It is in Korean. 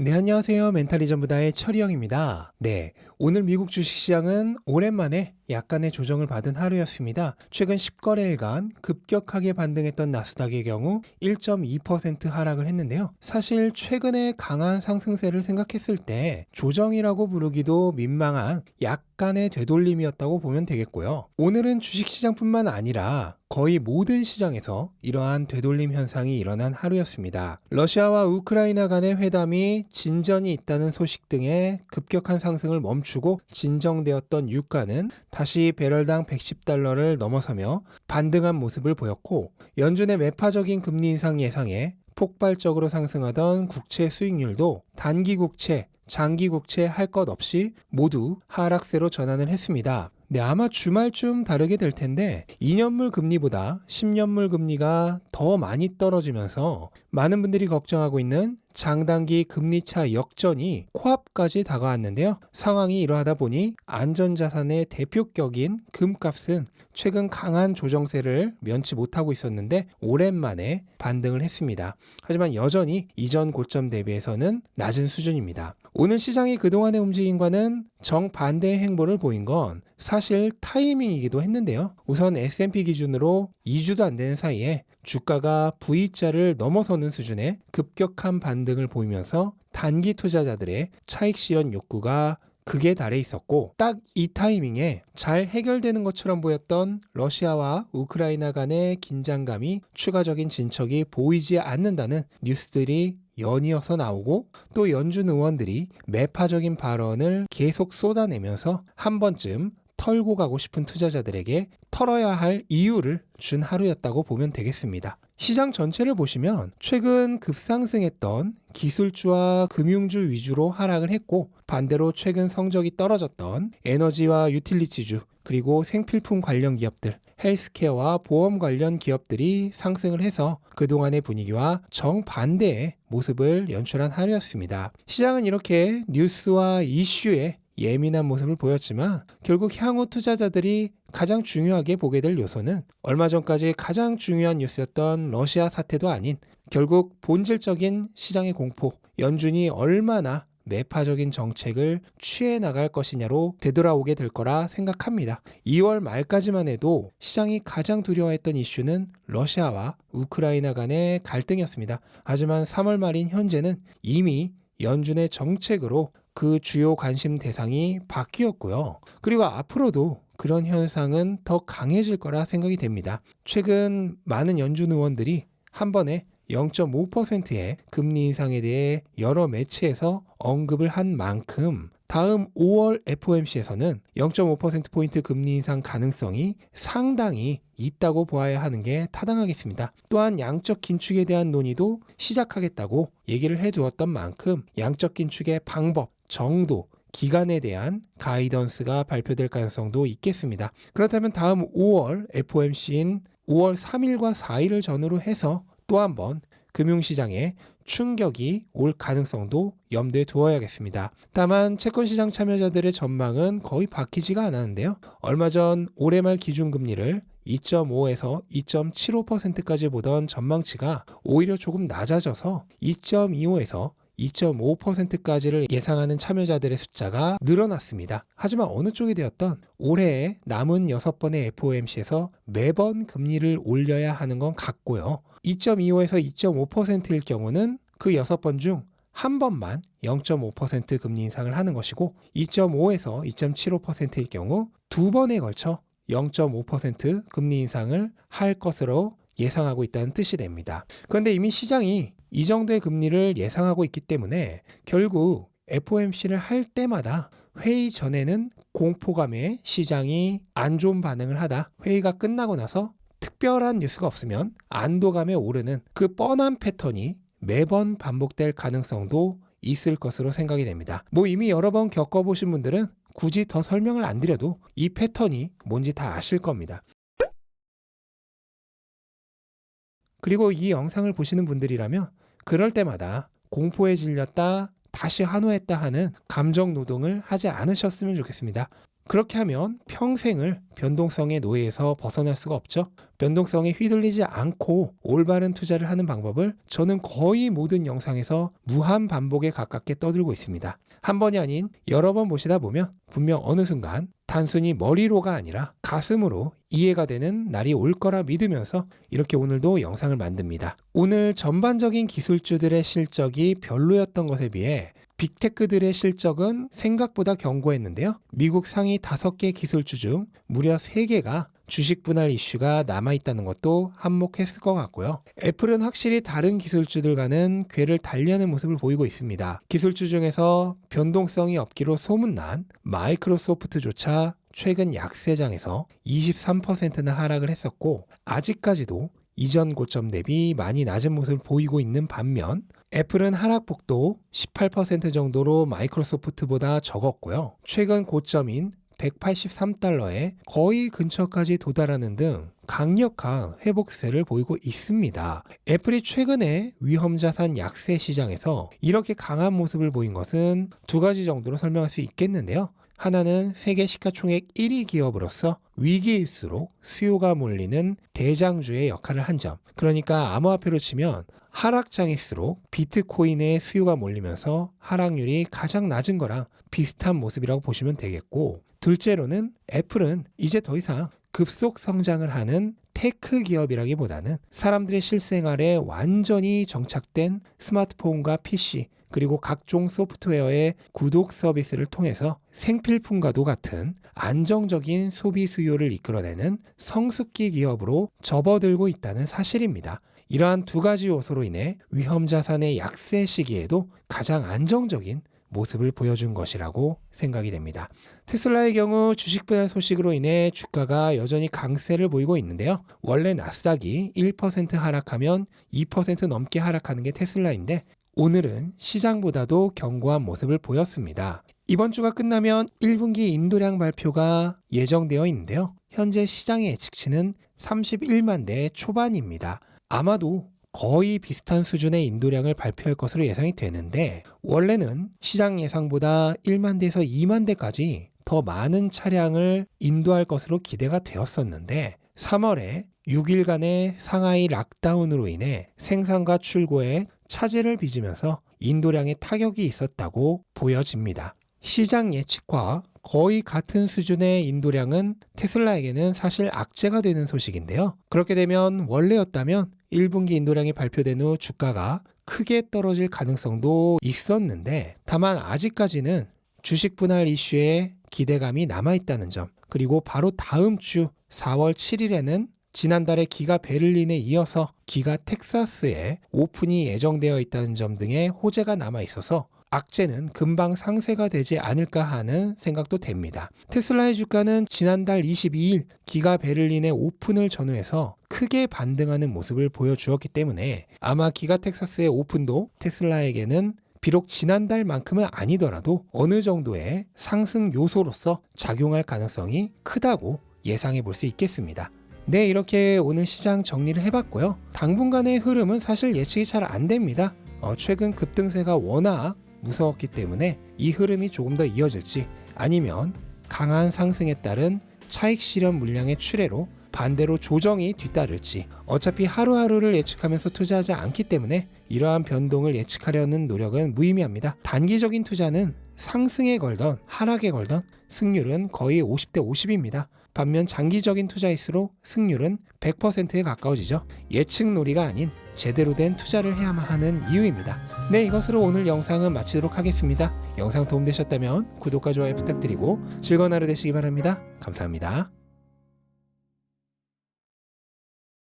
네, 안녕하세요. 멘탈리즘부다의 철이형입니다. 네, 오늘 미국 주식시장은 오랜만에 약간의 조정을 받은 하루였습니다. 최근 10거래일간 급격하게 반등했던 나스닥의 경우 1.2% 하락을 했는데요. 사실 최근에 강한 상승세를 생각했을 때 조정이라고 부르기도 민망한 약간의 되돌림이었다고 보면 되겠고요. 오늘은 주식시장뿐만 아니라 거의 모든 시장에서 이러한 되돌림 현상이 일어난 하루였습니다. 러시아와 우크라이나 간의 회담이 진전이 있다는 소식 등의 급격한 상승을 멈추고 진정되었던 유가는 다시 배럴당 110달러를 넘어서며 반등한 모습을 보였고, 연준의 매파적인 금리 인상 예상에 폭발적으로 상승하던 국채 수익률도 단기 국채, 장기 국채 할 것 없이 모두 하락세로 전환을 했습니다. 네, 아마 주말쯤 다르게 될 텐데 2년물 금리보다 10년물 금리가 더 많이 떨어지면서 많은 분들이 걱정하고 있는 장단기 금리차 역전이 코앞까지 다가왔는데요. 상황이 이러하다 보니 안전자산의 대표격인 금값은 최근 강한 조정세를 면치 못하고 있었는데 오랜만에 반등을 했습니다. 하지만 여전히 이전 고점 대비해서는 낮은 수준입니다. 오늘 시장이 그동안의 움직임과는 정반대의 행보를 보인 건 사실 타이밍이기도 했는데요. 우선 S&P 기준으로 2주도 안 되는 사이에 주가가 V자를 넘어서는 수준의 급격한 반등을 보이면서 단기 투자자들의 차익 실현 욕구가 극에 달해 있었고, 딱 이 타이밍에 잘 해결되는 것처럼 보였던 러시아와 우크라이나 간의 긴장감이 추가적인 진척이 보이지 않는다는 뉴스들이 연이어서 나오고, 또 연준 의원들이 매파적인 발언을 계속 쏟아내면서 한 번쯤 털고 가고 싶은 투자자들에게 털어야 할 이유를 준 하루였다고 보면 되겠습니다. 시장 전체를 보시면 최근 급상승했던 기술주와 금융주 위주로 하락을 했고, 반대로 최근 성적이 떨어졌던 에너지와 유틸리티주, 그리고 생필품 관련 기업들, 헬스케어와 보험 관련 기업들이 상승을 해서 그동안의 분위기와 정반대의 모습을 연출한 하루였습니다. 시장은 이렇게 뉴스와 이슈에 예민한 모습을 보였지만 결국 향후 투자자들이 가장 중요하게 보게 될 요소는 얼마 전까지 가장 중요한 뉴스였던 러시아 사태도 아닌 결국 본질적인 시장의 공포, 연준이 얼마나 매파적인 정책을 취해 나갈 것이냐로 되돌아오게 될 거라 생각합니다. 2월 말까지만 해도 시장이 가장 두려워했던 이슈는 러시아와 우크라이나 간의 갈등이었습니다. 하지만 3월 말인 현재는 이미 연준의 정책으로 그 주요 관심 대상이 바뀌었고요. 그리고 앞으로도 그런 현상은 더 강해질 거라 생각이 됩니다. 최근 많은 연준 의원들이 한 번에 0.5%의 금리 인상에 대해 여러 매체에서 언급을 한 만큼 다음 5월 FOMC에서는 0.5%포인트 금리 인상 가능성이 상당히 있다고 보아야 하는 게 타당하겠습니다. 또한 양적 긴축에 대한 논의도 시작하겠다고 얘기를 해두었던 만큼 양적 긴축의 방법, 정도, 기간에 대한 가이던스가 발표될 가능성도 있겠습니다. 그렇다면 다음 5월 FOMC인 5월 3일과 4일을 전후로 해서 또 한 번 금융시장에 충격이 올 가능성도 염두에 두어야겠습니다. 다만 채권시장 참여자들의 전망은 거의 바뀌지가 않았는데요. 얼마 전 올해 말 기준금리를 2.5에서 2.75%까지 보던 전망치가 오히려 조금 낮아져서 2.25에서 2.5%까지를 예상하는 참여자들의 숫자가 늘어났습니다. 하지만 어느 쪽이 되었던 올해의 남은 6번의 FOMC에서 매번 금리를 올려야 하는 건 같고요. 2.25에서 2.5%일 경우는 그 6번 중 한 번만 0.5% 금리 인상을 하는 것이고, 2.5에서 2.75%일 경우 두 번에 걸쳐 0.5% 금리 인상을 할 것으로 예상하고 있다는 뜻이 됩니다. 그런데 이미 시장이 이 정도의 금리를 예상하고 있기 때문에 결국 FOMC를 할 때마다 회의 전에는 공포감에 시장이 안 좋은 반응을 하다 회의가 끝나고 나서 특별한 뉴스가 없으면 안도감에 오르는 그 뻔한 패턴이 매번 반복될 가능성도 있을 것으로 생각이 됩니다. 이미 여러 번 겪어보신 분들은 굳이 더 설명을 안 드려도 이 패턴이 뭔지 다 아실 겁니다. 그리고 이 영상을 보시는 분들이라면 그럴 때마다 공포에 질렸다 다시 환호했다 하는 감정 노동을 하지 않으셨으면 좋겠습니다. 그렇게 하면 평생을 변동성의 노예에서 벗어날 수가 없죠. 변동성에 휘둘리지 않고 올바른 투자를 하는 방법을 저는 거의 모든 영상에서 무한 반복에 가깝게 떠들고 있습니다. 한 번이 아닌 여러 번 보시다 보면 분명 어느 순간 단순히 머리로가 아니라 가슴으로 이해가 되는 날이 올 거라 믿으면서 이렇게 오늘도 영상을 만듭니다. 오늘 전반적인 기술주들의 실적이 별로였던 것에 비해 빅테크들의 실적은 생각보다 견고했는데요. 미국 상위 5개 기술주 중 무려 3개가 주식 분할 이슈가 남아있다는 것도 한몫했을 것 같고요. 애플은 확실히 다른 기술주들과는 궤를 달리하는 모습을 보이고 있습니다. 기술주 중에서 변동성이 없기로 소문난 마이크로소프트조차 최근 약세장에서 23%나 하락을 했었고 아직까지도 이전 고점 대비 많이 낮은 모습을 보이고 있는 반면 애플은 하락폭도 18% 정도로 마이크로소프트보다 적었고요. 최근 고점인 183달러에 거의 근처까지 도달하는 등 강력한 회복세를 보이고 있습니다. 애플이 최근에 위험자산 약세 시장에서 이렇게 강한 모습을 보인 것은 2가지 정도로 설명할 수 있겠는데요. 하나는 세계 시가총액 1위 기업으로서 위기일수록 수요가 몰리는 대장주의 역할을 한 점. 그러니까 암호화폐로 치면 하락장일수록 비트코인의 수요가 몰리면서 하락률이 가장 낮은 거랑 비슷한 모습이라고 보시면 되겠고, 둘째로는 애플은 이제 더 이상 급속 성장을 하는 테크 기업이라기보다는 사람들의 실생활에 완전히 정착된 스마트폰과 PC 그리고 각종 소프트웨어의 구독 서비스를 통해서 생필품과도 같은 안정적인 소비 수요를 이끌어내는 성숙기 기업으로 접어들고 있다는 사실입니다. 이러한 2가지 요소로 인해 위험자산의 약세 시기에도 가장 안정적인 모습을 보여준 것이라고 생각이 됩니다. 테슬라의 경우 주식 분할 소식으로 인해 주가가 여전히 강세를 보이고 있는데요. 원래 나스닥이 1% 하락하면 2% 넘게 하락하는 게 테슬라인데 오늘은 시장보다도 견고한 모습을 보였습니다. 이번 주가 끝나면 1분기 인도량 발표가 예정되어 있는데요. 현재 시장의 예측치는 31만 대 초반입니다. 아마도 거의 비슷한 수준의 인도량을 발표할 것으로 예상이 되는데 원래는 시장 예상보다 1만 대에서 2만 대까지 더 많은 차량을 인도할 것으로 기대가 되었었는데 3월에 6일간의 상하이 락다운으로 인해 생산과 출고에 차질을 빚으면서 인도량에 타격이 있었다고 보여집니다. 시장 예측과 거의 같은 수준의 인도량은 테슬라에게는 사실 악재가 되는 소식인데요. 그렇게 되면 원래였다면 1분기 인도량이 발표된 후 주가가 크게 떨어질 가능성도 있었는데 다만 아직까지는 주식 분할 이슈에 기대감이 남아있다는 점, 그리고 바로 다음 주 4월 7일에는 지난달에 기가 베를린에 이어서 기가 텍사스에 오픈이 예정되어 있다는 점 등의 호재가 남아있어서 악재는 금방 상쇄가 되지 않을까 하는 생각도 됩니다. 테슬라의 주가는 지난달 22일 기가 베를린의 오픈을 전후해서 크게 반등하는 모습을 보여주었기 때문에 아마 기가 텍사스의 오픈도 테슬라에게는 비록 지난달만큼은 아니더라도 어느 정도의 상승 요소로서 작용할 가능성이 크다고 예상해 볼 수 있겠습니다. 네, 이렇게 오늘 시장 정리를 해봤고요. 당분간의 흐름은 사실 예측이 잘 안 됩니다. 최근 급등세가 워낙 무서웠기 때문에 이 흐름이 조금 더 이어질지 아니면 강한 상승에 따른 차익 실현 물량의 출회로 반대로 조정이 뒤따를지 어차피 하루하루를 예측하면서 투자하지 않기 때문에 이러한 변동을 예측하려는 노력은 무의미합니다. 단기적인 투자는 상승에 걸던 하락에 걸던 승률은 거의 50대 50입니다. 반면 장기적인 투자일수록 승률은 100%에 가까워지죠. 예측 놀이가 아닌 제대로 된 투자를 해야만 하는 이유입니다. 네, 이것으로 오늘 영상은 마치도록 하겠습니다. 영상 도움되셨다면 구독과 좋아요 부탁드리고 즐거운 하루 되시기 바랍니다. 감사합니다.